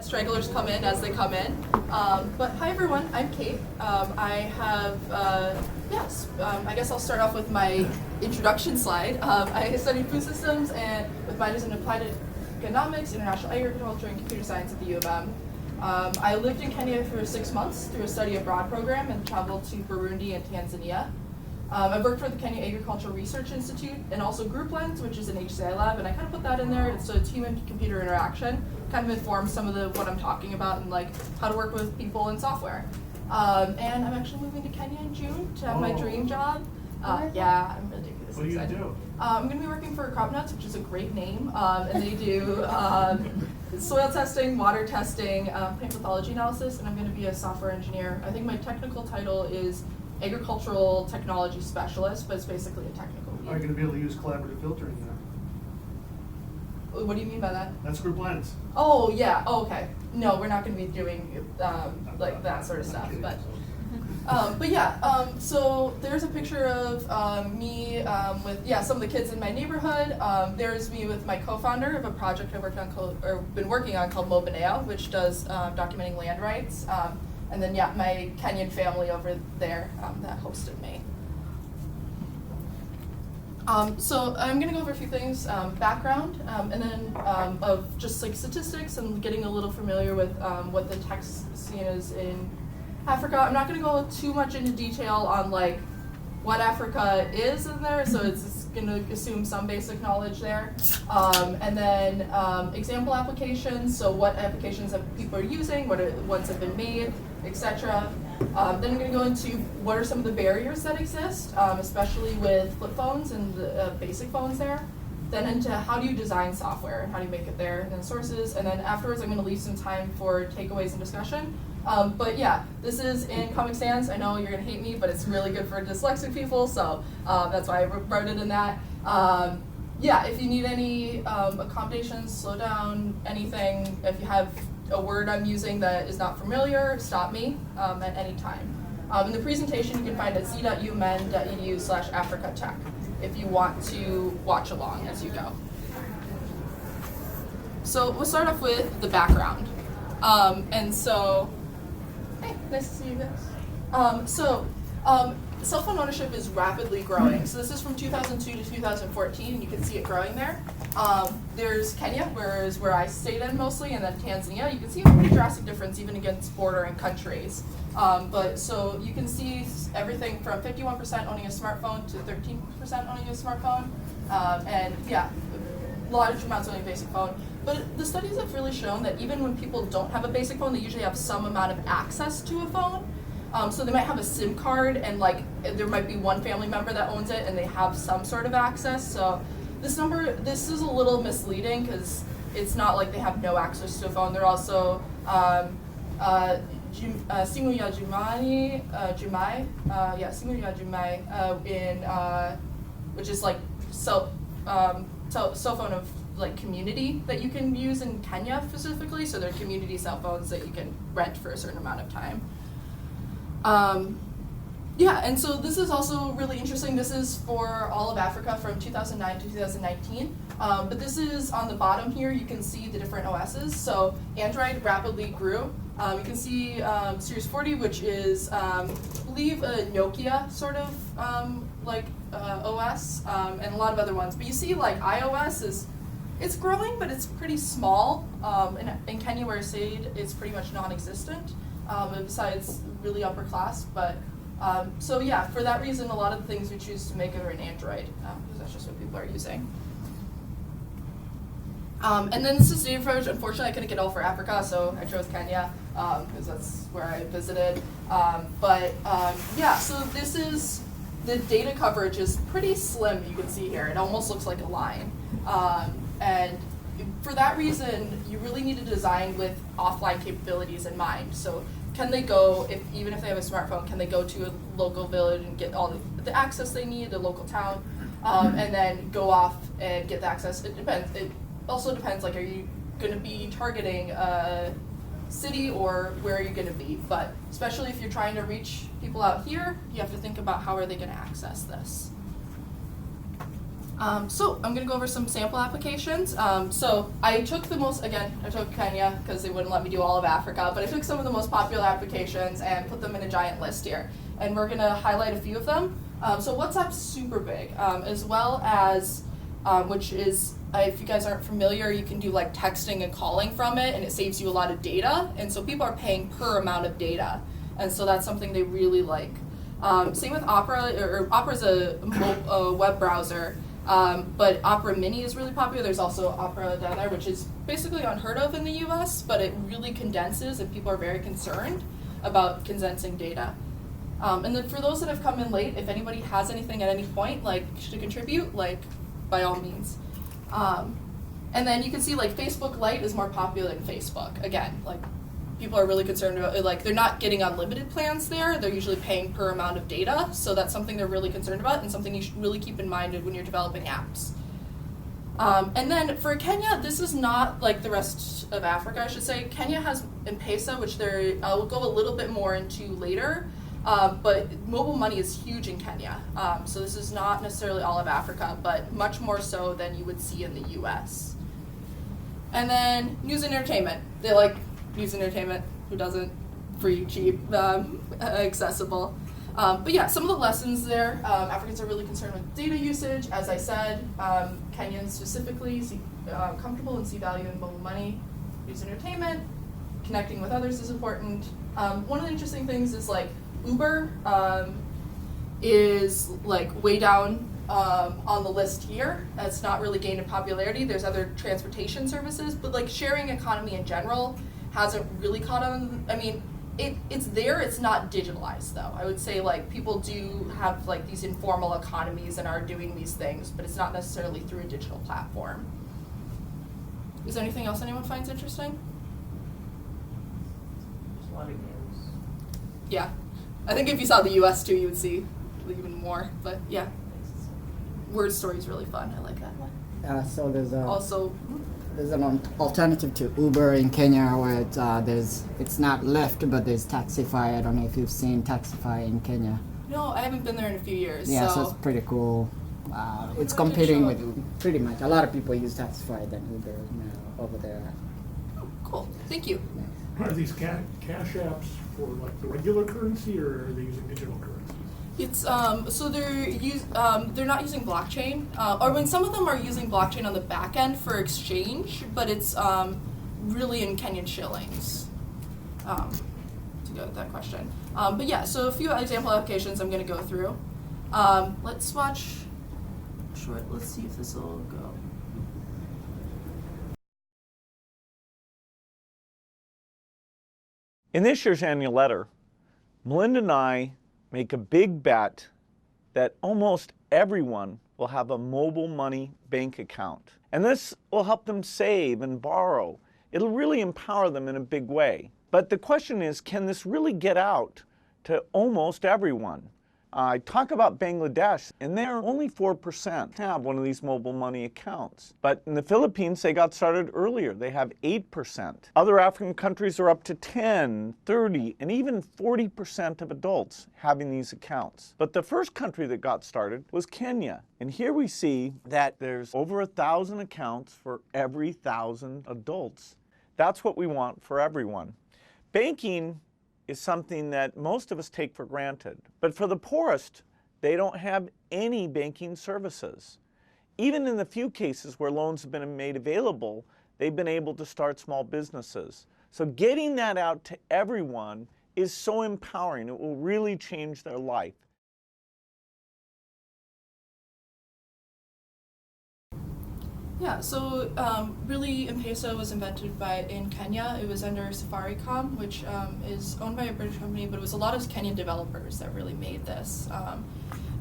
Stragglers come in as they come in. But hi everyone, I'm Kate. I guess I'll start off with my introduction slide. I studied food systems and with minors in applied economics, international agriculture, and computer science at the U of M. I lived in Kenya for 6 months through a study abroad program and traveled to Burundi and Tanzania. I've worked for the Kenya Agricultural Research Institute and also Group Lens, which is an HCI lab, and I kind of put that in there. It's a team and computer interaction, kind of informs some of what I'm talking about and like how to work with people and software. And I'm actually moving to Kenya in June to have my dream job. Yeah, I'm ridiculously excited. What do you do? I'm going to be working for Crop Nuts, which is a great name, and they do soil testing, water testing, plant pathology analysis, and I'm going to be a software engineer. I think my technical title is Agricultural Technology Specialist, but it's basically a technical lead. Are you going to be able to use collaborative filtering there? What do you mean by that? That's Group Lens. Oh, yeah. Oh, okay. No, we're not going to be doing like that sort of stuff. But yeah, so there's a picture of me with some of the kids in my neighborhood. There's me with my co-founder of a project I been working on called Mobaneo, which does documenting land rights. And then my Kenyan family over there that hosted me. So I'm going to go over a few things, background, and then of just like statistics and getting a little familiar with what the tech scene is in Africa. I'm not going to go too much into detail on like what Africa is in there, so it's going to assume some basic knowledge there. And then example applications, so what applications that people are using, what ones have been made, etc. Then I'm going to go into what are some of the barriers that exist, especially with flip phones and the basic phones there. Then into how do you design software and how do you make it there, and then sources. And then afterwards I'm going to leave some time for takeaways and discussion. But yeah, this is in Comic Sans. I know you're going to hate me, but it's really good for dyslexic people, so that's why I wrote it in that. If you need any accommodations, slow down, anything, if you have a word I'm using that is not familiar, stop me at any time. In the presentation you can find at z.umn.edu/AfricaTech if you want to watch along as you go. So we'll start off with the background. Hey, nice to see you guys. Cell phone ownership is rapidly growing. So this is from 2002 to 2014, and you can see it growing there. There's Kenya, where I stayed in mostly, and then Tanzania. You can see a pretty drastic difference even against bordering countries. So you can see everything from 51% owning a smartphone to 13% owning a smartphone, large amounts owning a basic phone. But the studies have really shown that even when people don't have a basic phone, they usually have some amount of access to a phone. So they might have a SIM card, and like there might be one family member that owns it, and they have some sort of access. So this is a little misleading because it's not like they have no access to a phone. They're also simu ya jumai, which is like cell phone of like community that you can use in Kenya specifically. So they're community cell phones that you can rent for a certain amount of time. And so this is also really interesting. This is for all of Africa from 2009 to 2019. But this is on the bottom here. You can see the different OSs. So Android rapidly grew. You can see Series 40, which is, I believe, a Nokia sort of OS, and a lot of other ones. But you see, like iOS it's growing, but it's pretty small. In Kenya, where I stayed, it's pretty much non-existent. Besides really upper class, but for that reason, a lot of the things we choose to make are in Android, because that's just what people are using. And then this is data coverage. Unfortunately, I couldn't get all for Africa, so I chose Kenya, because that's where I visited. So this is, the data coverage is pretty slim, you can see here. It almost looks like a line. And for that reason, you really need to design with offline capabilities in mind. So can they go, even if they have a smartphone, can they go to a local village and get all the access they need, a local town, and then go off and get the access? It depends. It also depends, like, are you going to be targeting a city or where are you going to be? But especially if you're trying to reach people out here, you have to think about how are they going to access this. So I'm going to go over some sample applications. So I took I took Kenya because they wouldn't let me do all of Africa, but I took some of the most popular applications and put them in a giant list here. And we're going to highlight a few of them. So WhatsApp's super big, as well as, which is, if you guys aren't familiar, you can do like texting and calling from it, and it saves you a lot of data. And so people are paying per amount of data. And so that's something they really like. Same with Opera, Opera's a web browser. But Opera Mini is really popular. There's also Opera down there, which is basically unheard of in the US, but it really condenses, and people are very concerned about condensing data. And then for those that have come in late, if anybody has anything at any point, to contribute, by all means. And then you can see, Facebook Lite is more popular than Facebook. Again, people are really concerned about it. They're not getting unlimited plans there. They're usually paying per amount of data. So that's something they're really concerned about and something you should really keep in mind when you're developing apps. And then for Kenya, this is not like the rest of Africa, I should say. Kenya has M-Pesa, which we'll go a little bit more into later. But mobile money is huge in Kenya. So this is not necessarily all of Africa, but much more so than you would see in the US. And then news and entertainment. They like news and entertainment, who doesn't? Free, cheap, accessible. But yeah, some of the lessons there, Africans are really concerned with data usage. As I said, Kenyans specifically see comfortable and see value in mobile money. News and entertainment, connecting with others is important. One of the interesting things is Uber is way down on the list here. It's not really gained in popularity. There's other transportation services, but sharing economy in general hasn't really caught on. I mean, it's there, it's not digitalized though. I would say people do have these informal economies and are doing these things, but it's not necessarily through a digital platform. Is there anything else anyone finds interesting? There's a lot of games. Yeah. I think if you saw the US too, you would see even more, but yeah. Word Story is really fun, I like that one. So there's Also, there's an alternative to Uber in Kenya where it's not Lyft, but there's Taxify. I don't know if you've seen Taxify in Kenya. no, I haven't been there in a few years. Yeah, so it's pretty cool. It's competing with pretty much. A lot of people use Taxify than Uber now over there. Oh, cool, thank you. Are these cash apps for the regular currency, or are they using digital currency? It's so they're not using blockchain, or when some of them are using blockchain on the back end for exchange, but it's really in Kenyan shillings. To go with that question, but yeah, so a few example applications I'm going to go through. Let's watch short. Let's see if this will go. In this year's annual letter, Melinda and I make a big bet that almost everyone will have a mobile money bank account. And this will help them save and borrow. It'll really empower them in a big way. But the question is, can this really get out to almost everyone? I talk about Bangladesh, and they're only 4% have one of these mobile money accounts. But in the Philippines, they got started earlier. They have 8%. Other African countries are up to 10, 30, and even 40% of adults having these accounts. But the first country that got started was Kenya. And here we see that there's over 1,000 accounts for every 1,000 adults. That's what we want for everyone. Banking is something that most of us take for granted. But for the poorest, they don't have any banking services. Even in the few cases where loans have been made available, they've been able to start small businesses. So getting that out to everyone is so empowering. It will really change their life. Yeah, so really M-Pesa was invented in Kenya. It was under Safaricom, which is owned by a British company, but it was a lot of Kenyan developers that really made this.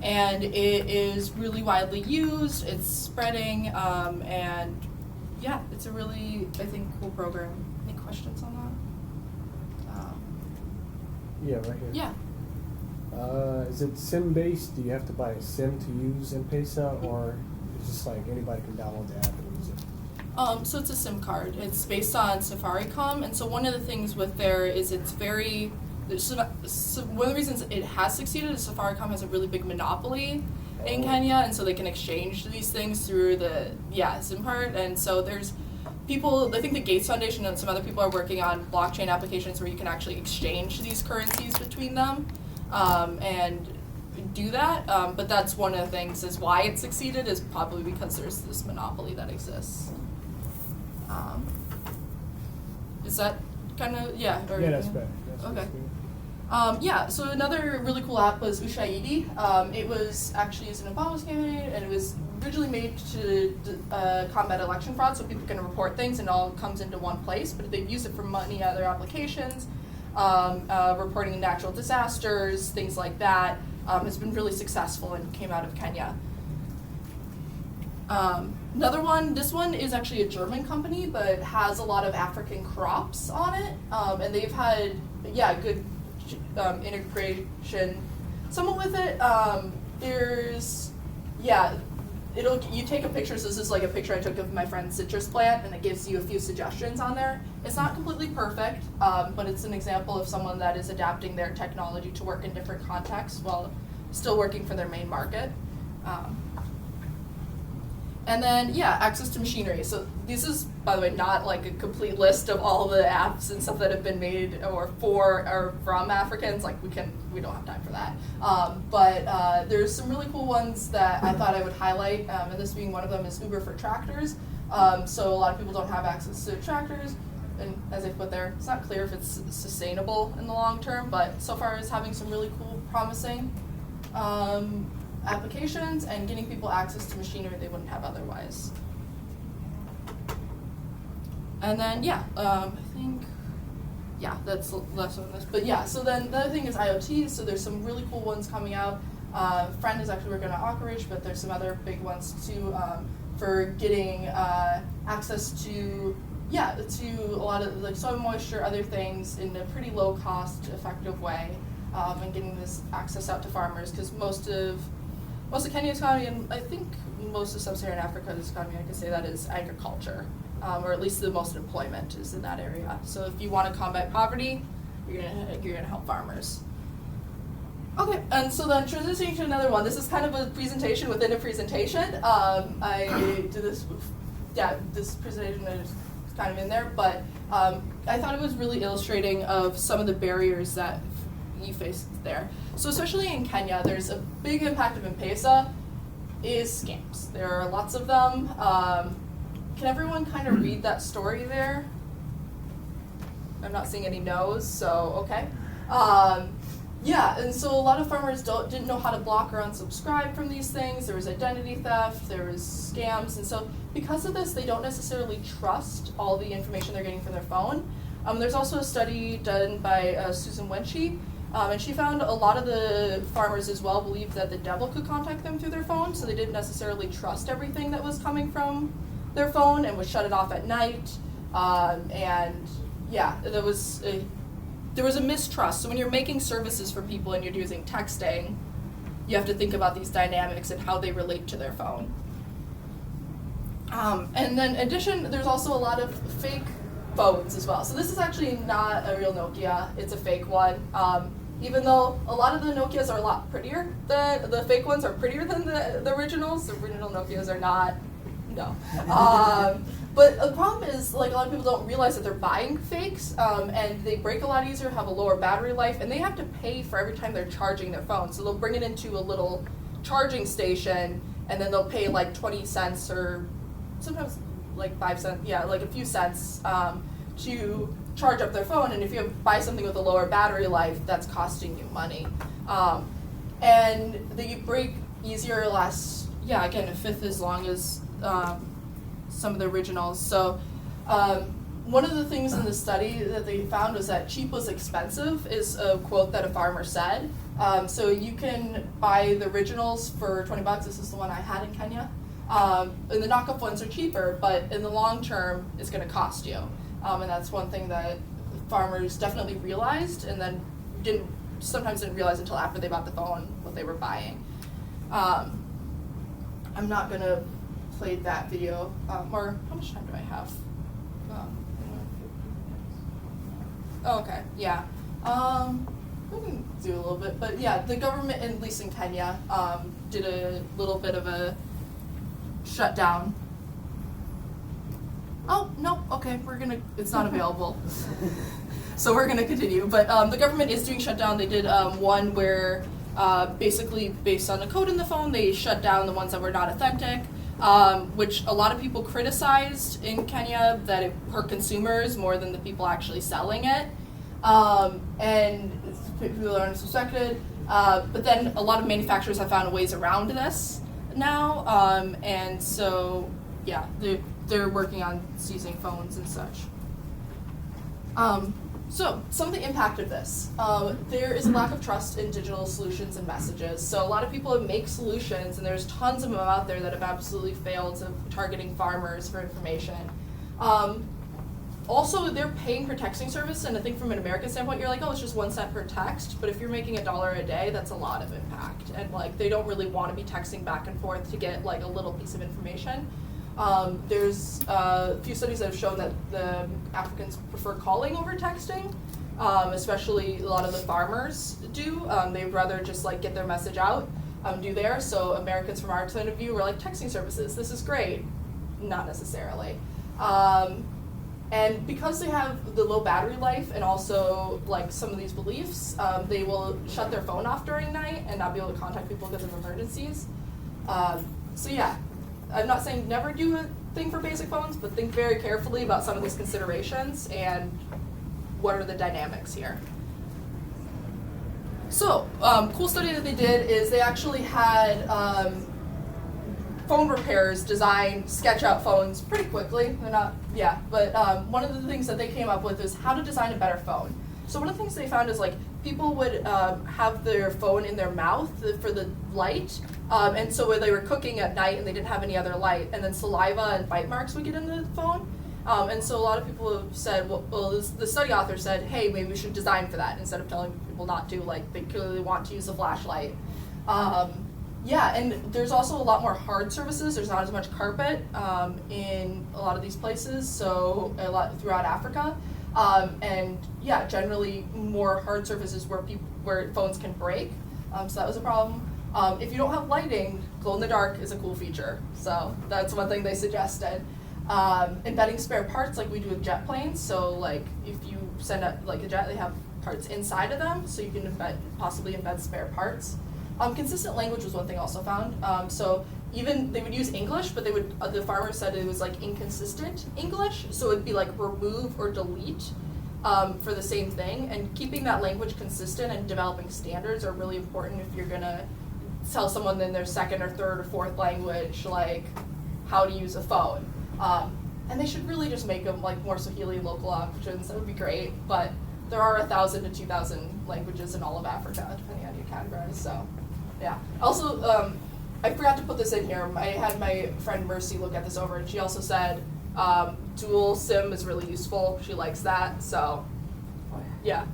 And it is really widely used, it's spreading, and yeah, it's a really, I think, cool program. Any questions on that? Yeah, right here. Yeah. Is it SIM-based? Do you have to buy a SIM to use M-Pesa, or it's just anybody can download the app and use it? So it's a SIM card. It's based on Safaricom, and so one of the things with there is it's very. So one of the reasons it has succeeded is Safaricom has a really big monopoly, in Kenya, and so they can exchange these things through the SIM card. And so there's people, I think the Gates Foundation and some other people are working on blockchain applications where you can actually exchange these currencies between them and do that. But that's one of the things is why it succeeded is probably because there's this monopoly that exists. Is that kind of, Yeah, that's better. Okay. So another really cool app was Ushahidi. It was actually used in Obama's campaign, and it was originally made to combat election fraud, so people can report things and it all comes into one place, but they've used it for many other applications, reporting natural disasters, things like that. It's been really successful and came out of Kenya. Another one, this one is actually a German company, but has a lot of African crops on it, and they've had, good integration somewhat with it. You take a picture, so this is like a picture I took of my friend's citrus plant, and it gives you a few suggestions on there. It's not completely perfect, but it's an example of someone that is adapting their technology to work in different contexts while still working for their main market. And then, access to machinery. So this is, by the way, not like a complete list of all the apps and stuff that have been made or for or from Africans. Like we don't have time for that. But there's some really cool ones that I thought I would highlight, and this being one of them is Uber for tractors. So a lot of people don't have access to tractors, and as I put there, it's not clear if it's sustainable in the long term, but so far it's having some really cool, promising applications and getting people access to machinery they wouldn't have otherwise. And then, I think, that's less on this. But so then the other thing is IoT, so there's some really cool ones coming out. Friend is actually working on Ockridge, but there's some other big ones too for getting access to a lot of like soil moisture, other things in a pretty low cost, effective way, and getting this access out to farmers, because most of Kenya's economy, and I think most of sub-Saharan Africa's economy, I can say that is agriculture, or at least the most employment is in that area. So if you want to combat poverty, you're gonna help farmers. Okay, and so then transitioning to another one. This is kind of a presentation within a presentation. I did this, this presentation is kind of in there, but I thought it was really illustrating of some of the barriers that you face there. So especially in Kenya, there's a big impact of M-Pesa is scams. There are lots of them. Can everyone kind of read that story there? I'm not seeing any no's, so okay. And so a lot of farmers didn't know how to block or unsubscribe from these things. There was identity theft, there was scams, and so because of this, they don't necessarily trust all the information they're getting from their phone. There's also a study done by Susan Wenchie, and she found a lot of the farmers as well believed that the devil could contact them through their phone, so they didn't necessarily trust everything that was coming from their phone and would shut it off at night. There was a mistrust. So when you're making services for people and you're using texting, you have to think about these dynamics and how they relate to their phone. And then in addition, there's also a lot of fake phones as well. So this is actually not a real Nokia, it's a fake one. Even though a lot of the Nokias are a lot prettier, the fake ones are prettier than the originals. The original Nokias are not, no. But the problem is, like, a lot of people don't realize that they're buying fakes, and they break a lot easier, have a lower battery life, and they have to pay for every time they're charging their phone. So they'll bring it into a little charging station, and then they'll pay like 20 cents or sometimes like 5 cents, like a few cents to charge up their phone. And if you buy something with a lower battery life, that's costing you money. And they break easier, last, again, a fifth as long as some of the originals. So one of the things in the study that they found was that cheap was expensive, is a quote that a farmer said. So you can buy the originals for 20 bucks. This is the one I had in Kenya. And the knockoff ones are cheaper, but in the long term, it's going to cost you. And that's one thing that farmers definitely realized, and then sometimes didn't realize until after they bought the phone what they were buying. I'm not going to play that video, or how much time do I have? Okay, we can do a little bit, but yeah, the government, at least in Kenya, did a little bit of a shutdown. Oh, no, okay, it's not available. So we're gonna continue, but the government is doing shutdown. They did one where basically based on the code in the phone, they shut down the ones that were not authentic, which a lot of people criticized in Kenya that it hurt consumers more than the people actually selling it. And people are unsuspected, but then a lot of manufacturers have found ways around this now, and so yeah, they're working on seizing phones and such. So some of the impact of this, there is a lack of trust in digital solutions and messages. So a lot of people make solutions, and there's tons of them out there that have absolutely failed to targeting farmers for information. Also, they're paying for texting service, and I think from an American standpoint, you're like, oh, it's just 1 cent per text. But if you're making $1 a day, that's a lot of impact. And like, they don't really want to be texting back and forth to get like a little piece of information. There's a few studies that have shown that the Africans prefer calling over texting, especially a lot of the farmers do. They'd rather just like get their message out, do theirs. So Americans from our point of view were like, texting services, this is great. Not necessarily. And because they have the low battery life and also like some of these beliefs, they will shut their phone off during night and not be able to contact people because of emergencies. So yeah, I'm not saying never do a thing for basic phones, but think very carefully about some of these considerations and what are the dynamics here. So, cool study that they did is they actually had phone repairers design sketch out phones pretty quickly. They're not, yeah, but one of the things that they came up with is how to design a better phone. So one of the things they found is like people would have their phone in their mouth for the light, and so when they were cooking at night and they didn't have any other light, and then saliva and bite marks would get in the phone. And so a lot of people have said, well, the study author said, hey, maybe we should design for that instead of telling people not to, like they clearly want to use a flashlight. Yeah, and there's also a lot more hard surfaces. There's not as much carpet in a lot of these places, so a lot throughout Africa. And yeah, generally more hard surfaces where phones can break. So that was a problem. If you don't have lighting, glow in the dark is a cool feature. So that's one thing they suggested. Embedding spare parts like we do with jet planes. So like if you send out like a jet, they have parts inside of them, so you can possibly embed spare parts. Consistent language was one thing also found. So even they would use English, but they would the farmer said it was like inconsistent English, so it'd be like remove or delete for the same thing. And keeping that language consistent and developing standards are really important if you're gonna tell someone in their second or third or fourth language like how to use a phone. And they should really just make them like more Swahili local options. That would be great, but there are 1,000 to 2,000 languages in all of Africa, depending on your categories. So, yeah. Also, I forgot to put this in here. I had my friend Mercy look at this over, and she also said dual SIM is really useful. She likes that. So, yeah.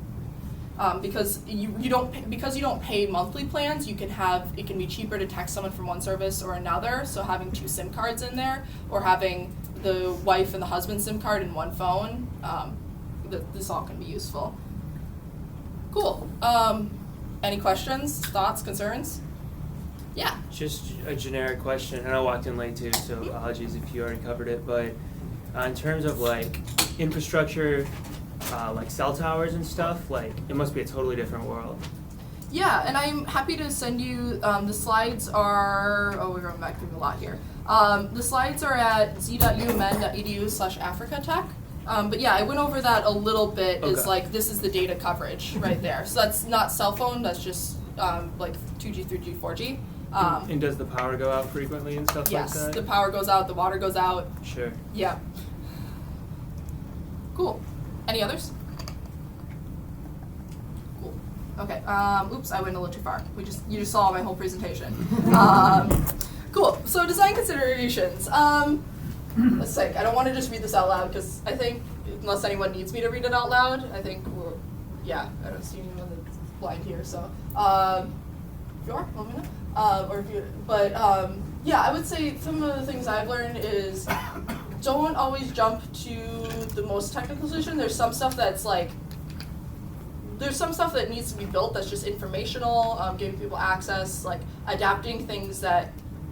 Because you don't pay monthly plans, it can be cheaper to text someone from one service or another. So having 2 SIM cards in there, or having the wife and the husband SIM card in one phone, this all can be useful. Cool. Any questions, thoughts, concerns? Yeah. Just a generic question, and I walked in late too, so apologies if you already covered it. But in terms of like infrastructure, like cell towers and stuff, like it must be a totally different world. Yeah, and I'm happy to send you, the slides are, we're going back through a lot here. The slides are at z.umn.edu/africatech. But yeah, I went over that a little bit. Okay. Is like, this is the data coverage right there. So that's not cell phone, that's just like 2G, 3G, 4G. And does the power go out frequently and stuff like that? Yes, the power goes out, the water goes out. Sure. Yeah. Cool. Any others? Cool. Okay. Oops, I went a little too far. You just saw my whole presentation. Cool. So design considerations. Let's see. I don't want to just read this out loud because I think unless anyone needs me to read it out loud, I think I don't see anyone that's blind here. So if you are, let me know. Yeah, I would say some of the things I've learned is don't always jump to the most technical solution. There's some stuff that's like there's some stuff that needs to be built that's just informational, giving people access, like adapting things that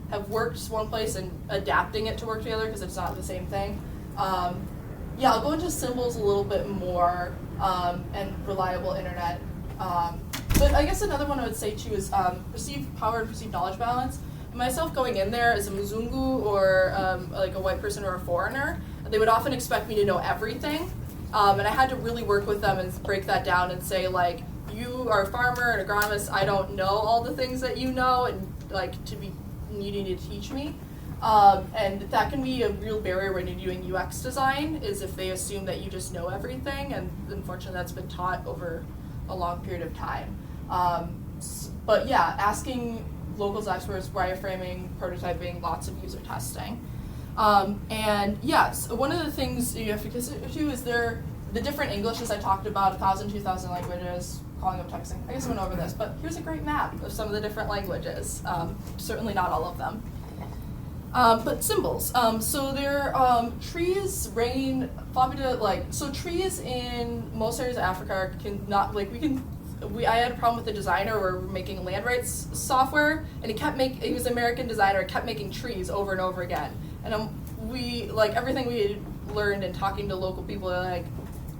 have worked one place and adapting it to work together because it's not the same thing. Yeah, I'll go into symbols a little bit more and reliable internet. But I guess another one I would say too is perceived power and perceived knowledge balance. Myself going in there as a Mzungu or like a white person or a foreigner, they would often expect me to know everything. And I had to really work with them and break that down and say, like, you are a farmer and agronomist, I don't know all the things that you know, and like to be needing to teach me. And that can be a real barrier when you're doing UX design, is if they assume that you just know everything, and unfortunately that's been taught over a long period of time. But yeah, asking locals experts, wireframing, prototyping, lots of user testing. And yes, one of the things you have to consider too is the different Englishes I talked about, 1,000, 2,000 languages, calling them texting. I guess I went over this, but here's a great map of some of the different languages. Certainly not all of them. But symbols. So they're trees, rain, so trees in most areas of Africa can not, like I had a problem with the designer. We're making land rights software, and he was an American designer, kept making trees over and over again. And everything we had learned in talking to local people, like,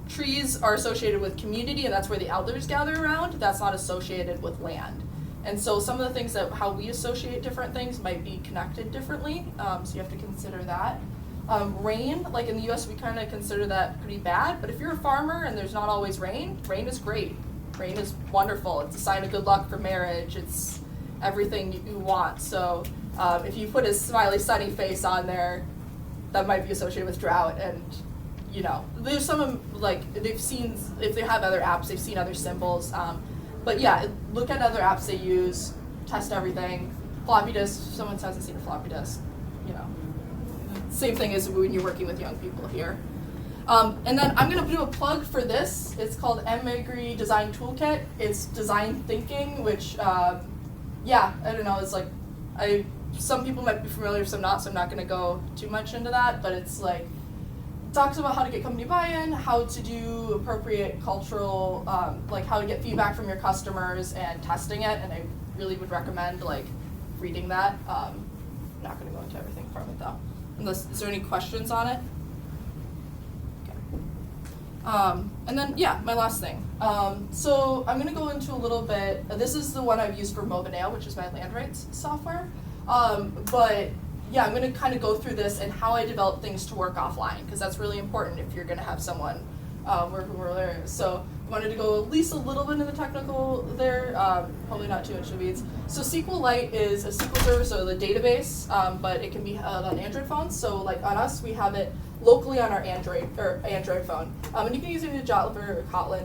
trees are associated with community, and that's where the elders gather around. That's not associated with land. And so some of the things how we associate different things might be connected differently, so you have to consider that. Rain, like in the US, we kind of consider that pretty bad, but if you're a farmer and there's not always rain is great. Rain is wonderful. It's a sign of good luck for marriage. It's everything you want. So if you put a smiley, sunny face on there, that might be associated with drought. And there's some if they have other apps, they've seen other symbols. But yeah, look at other apps they use, test everything. Floppy disk, if someone hasn't seen a floppy disk, same thing as when you're working with young people here. And then I'm going to do a plug for this. It's called MinneBar Design Toolkit. It's design thinking, which, I don't know, it's like, some people might be familiar, some not, so I'm not going to go too much into that, but it's like, talks about how to get company buy-in, how to do appropriate cultural, how to get feedback from your customers and testing it, and I really would recommend, reading that. I'm not going to go into everything from it, though. Is there any questions on it? And then, my last thing. So I'm going to go into a little bit, this is the one I've used for Mobinail, which is my land rights software. But yeah, I'm going to kind of go through this and how I develop things to work offline, because that's really important if you're going to have someone work in rural areas. So I wanted to go at least a little bit into the technical there, probably not too much in the weeds. So SQLite is a SQL server, so the database, but it can be on Android phones. So on us, we have it locally on our Android phone. And you can use it in Java or Kotlin,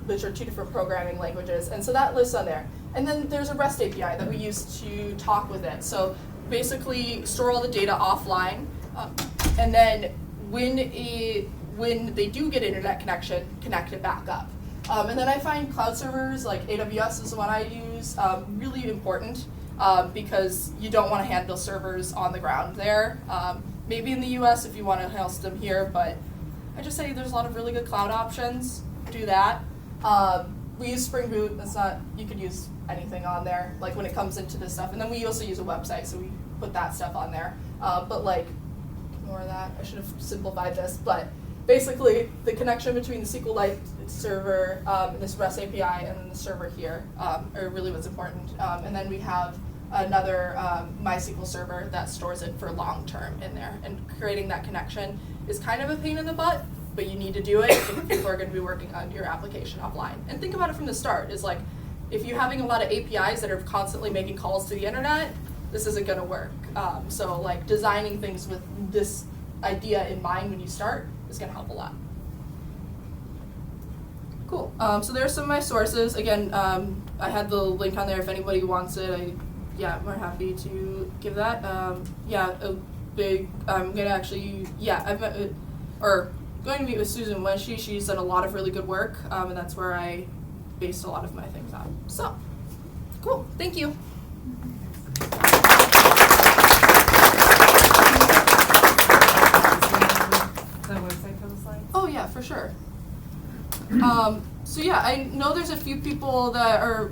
which are two different programming languages. And so that lives on there. And then there's a REST API that we use to talk with it. So basically store all the data offline, and then when they do get internet connection, connect it back up. And then I find cloud servers like AWS is the one I use really important because you don't want to handle servers on the ground there. Maybe in the US if you want to host them here, but I just say there's a lot of really good cloud options. Do that. We use Spring Boot. That's not, you could use anything on there, when it comes into this stuff. And then we also use a website, so we put that stuff on there. But ignore that. I should have simplified this. But basically, the connection between the SQLite server, this REST API, and then the server here are really what's important. And then we have another MySQL server that stores it for long term in there. And creating that connection is kind of a pain in the butt, but you need to do it if people are going to be working on your application offline. And think about it from the start, is if you're having a lot of APIs that are constantly making calls to the internet, this isn't going to work. So designing things with this idea in mind when you start is going to help a lot. Cool. So there are some of my sources. Again, I had the link on there if anybody wants it. We're happy to give that. I'm going to actually, going to meet with Susan Wenshi. She's done a lot of really good work, and that's where I based a lot of my things on. So, cool. Thank you. The website for the slides? Oh yeah, for sure. So yeah, I know there's a few people that are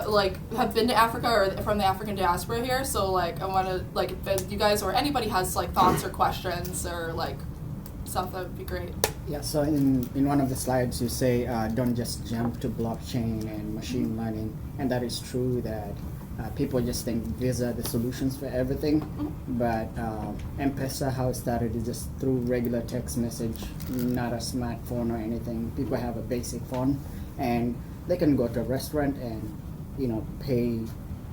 like have been to Africa or from the African diaspora here. So like I want to like if you guys or anybody has like thoughts or questions or like stuff, that would be great. Yeah, so in one of the slides you say don't just jump to blockchain and machine learning, and that is true that people just think these are the solutions for everything, but M-Pesa, how it started is just through regular text message, not a smartphone or anything. People have a basic phone and they can go to a restaurant and pay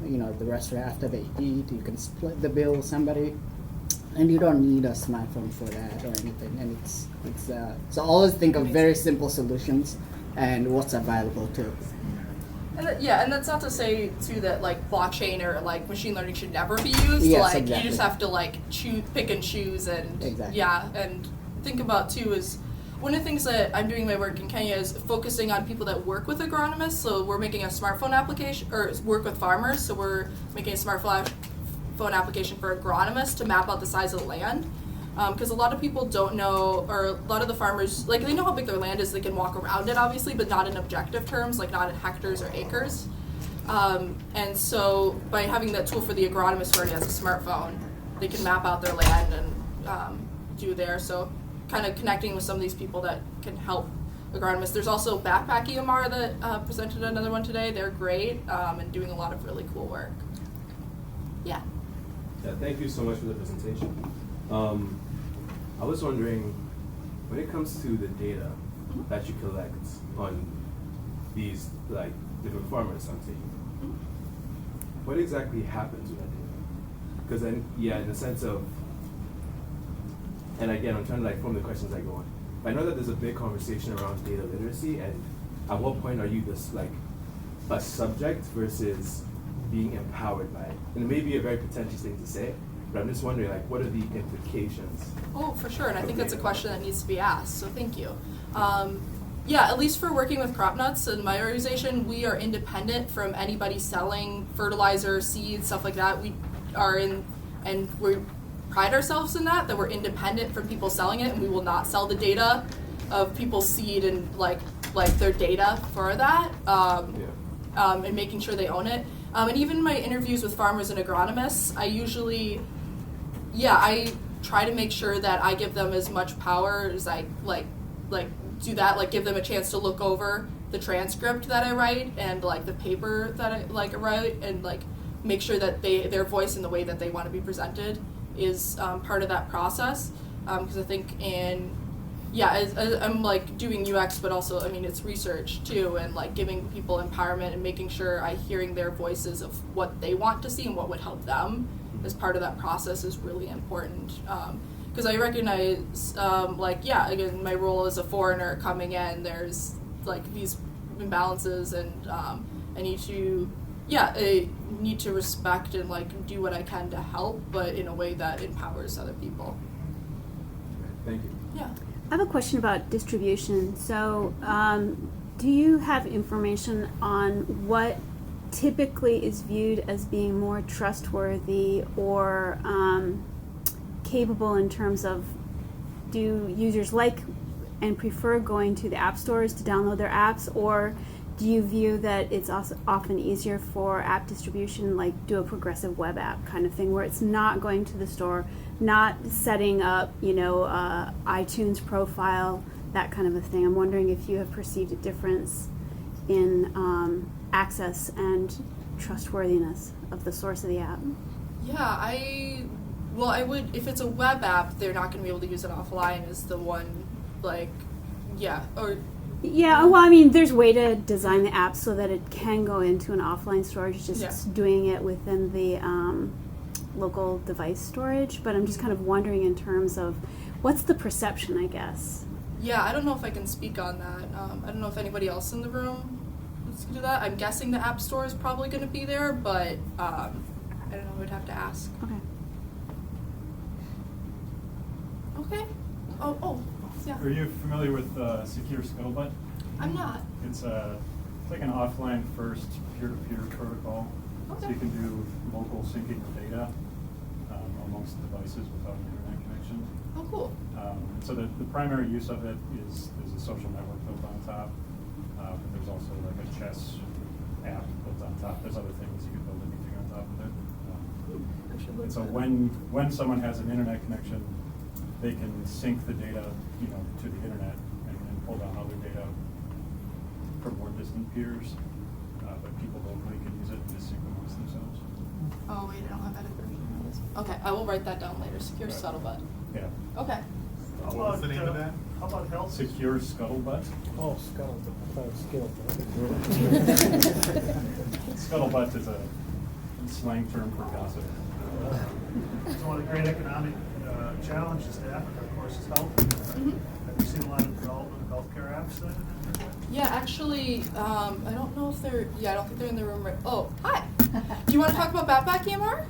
the restaurant after they eat. You can split the bill with somebody. And you don't need a smartphone for that or anything. And it's so always think of very simple solutions and what's available too. And and that's not to say too that like blockchain or like machine learning should never be used. Yes, like exactly. you just have to like pick and choose and Exactly. and think about too is one of the things that I'm doing my work in Kenya is focusing on people that work with agronomists. So we're making a smartphone application or work with farmers. So we're making a smartphone application for agronomists to map out the size of the land, because a lot of people don't know, or a lot of the farmers, like they know how big their land is, they can walk around it obviously, but not in objective terms, like not in hectares or acres. And so by having that tool for the agronomist who already has a smartphone, they can map out their land and do there. So kind of connecting with some of these people that can help agronomists. There's also Backpack EMR that presented another one today. They're great and doing a lot of really cool work. Yeah. Yeah, thank you so much for the presentation. I was wondering, when it comes to the data that you collect on these like different farmers, I'm saying, what exactly happens with that data? Because then, in the sense of, and again, I'm trying to like form the questions I go on. I know that there's a big conversation around data literacy, and at what point are you this like a subject versus being empowered by it? And it may be a very pretentious thing to say, but I'm just wondering, like, what are the implications? Oh, for sure, and I think that's a question that needs to be asked, so thank you. At least for working with crop nuts in my organization, we are independent from anybody selling fertilizer, seeds, stuff like that. We are and we pride ourselves in that we're independent from people selling it, and we will not sell the data of people's seed and like their data for that, and making sure they own it. And even my interviews with farmers and agronomists, I usually, I try to make sure that I give them as much power as I do that, like give them a chance to look over the transcript that I write and like the paper that I write, and like make sure that their voice and the way that they want to be presented is part of that process. Because I think I'm like doing UX, but also, I mean, it's research too, and like giving people empowerment and making sure I'm hearing their voices of what they want to see and what would help them as part of that process is really important. Because I recognize, again, my role as a foreigner coming in, there's like these imbalances, and I need to respect and like do what I can to help, but in a way that empowers other people. Thank you. Yeah. I have a question about distribution. So, do you have information on what typically is viewed as being more trustworthy or capable in terms of, do users like and prefer going to the app stores to download their apps, or do you view that it's also often easier for app distribution, like do a progressive web app kind of thing, where it's not going to the store, not setting up, iTunes profile, that kind of a thing? I'm wondering if you have perceived a difference in access and trustworthiness of the source of the app. Yeah, I would, if it's a web app, they're not going to be able to use it offline is the one, Yeah, well, I mean, there's a way to design the app so that it can go into an offline storage, just doing it within the local device storage. But I'm just kind of wondering in terms of what's the perception, I guess. Yeah, I don't know if I can speak on that. I don't know if anybody else in the room wants to do that. I'm guessing the app store is probably going to be there, but I don't know. We'd have to ask. Okay. Okay. Oh, yeah. Are you familiar with Secure Scuttlebutt? I'm not. It's like an offline first peer-to-peer protocol. Okay. So you can do local syncing of data amongst devices without an internet connection. Oh, cool. And so the primary use of it is a social network built on top. top. There's other things you can build anything on top of it. Actually, And look so at- when someone has an internet connection, they can sync the data, to the internet and pull down other data from more distant peers. But people locally can use it and just sync amongst themselves. Oh wait, I don't have edit version of this. Okay, I will write that down later. Secure Right. scuttlebutt. Yeah. Okay. What was the name of that? How about health? Secure scuttlebutt. Oh, scuttle. I thought it was skill. Scuttlebutt is a slang term for gossip. It's one of the great economic challenges to Africa, of course, is health. Mhm. Have you seen a lot of development of healthcare apps then? Yeah, actually, I don't know if they're. Yeah, I don't think they're in the room right. Oh, hi. Do you want to talk about Backpack EMR?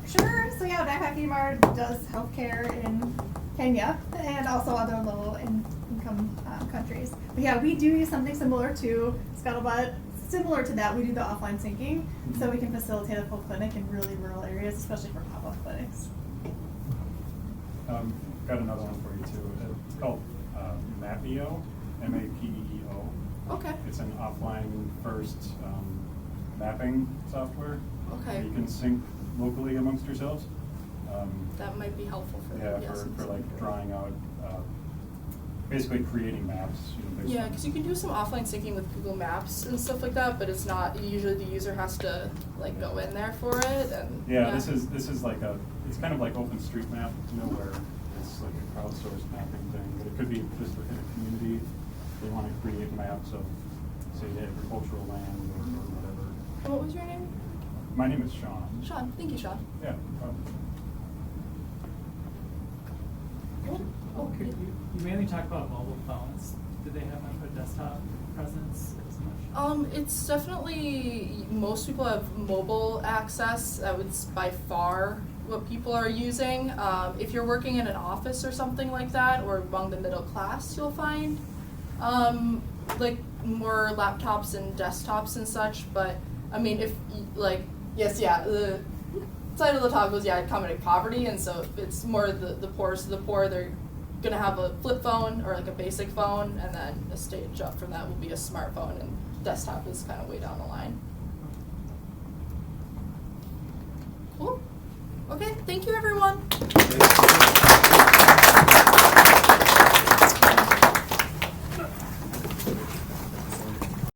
Sure. So yeah, Backpack EMR does healthcare in Kenya and also other low-income countries. But yeah, we do use something similar to Scuttlebutt. Similar to that, we do the offline syncing, so we can facilitate a full clinic in really rural areas, especially for pop-up clinics. Got another one for you too. It's called Mapeo, M-A-P-E-O. Okay. It's an offline first mapping software. Okay. You can sync locally amongst yourselves. That might be helpful for Yeah, them. for like drawing out, basically creating maps. Based Yeah, on- because you can do some offline syncing with Google Maps and stuff like that, but it's not usually the user has to like go in there for it. And Yeah, this is like it's kind of like OpenStreetMap, where it's like a crowdsourced mapping thing, but it could be just within a community. They want to create maps of, say, agricultural land or whatever. And what was your name? My name is Sean. Sean. Thank you, Sean. Yeah. Cool. Oh, Could you mainly talk about mobile phones? Do they have much of a desktop presence as much? It's definitely, most people have mobile access. That was by far what people are using. If you're working in an office or something like that, or among the middle class, you'll find like more laptops and desktops and such. But I mean, if the title of the talk was accommodating poverty, and so if it's more the poorest of the poor, they're gonna have a flip phone or like a basic phone, and then a stage up from that will be a smartphone, and desktop is kind of way down the line. Cool. Okay, thank you everyone.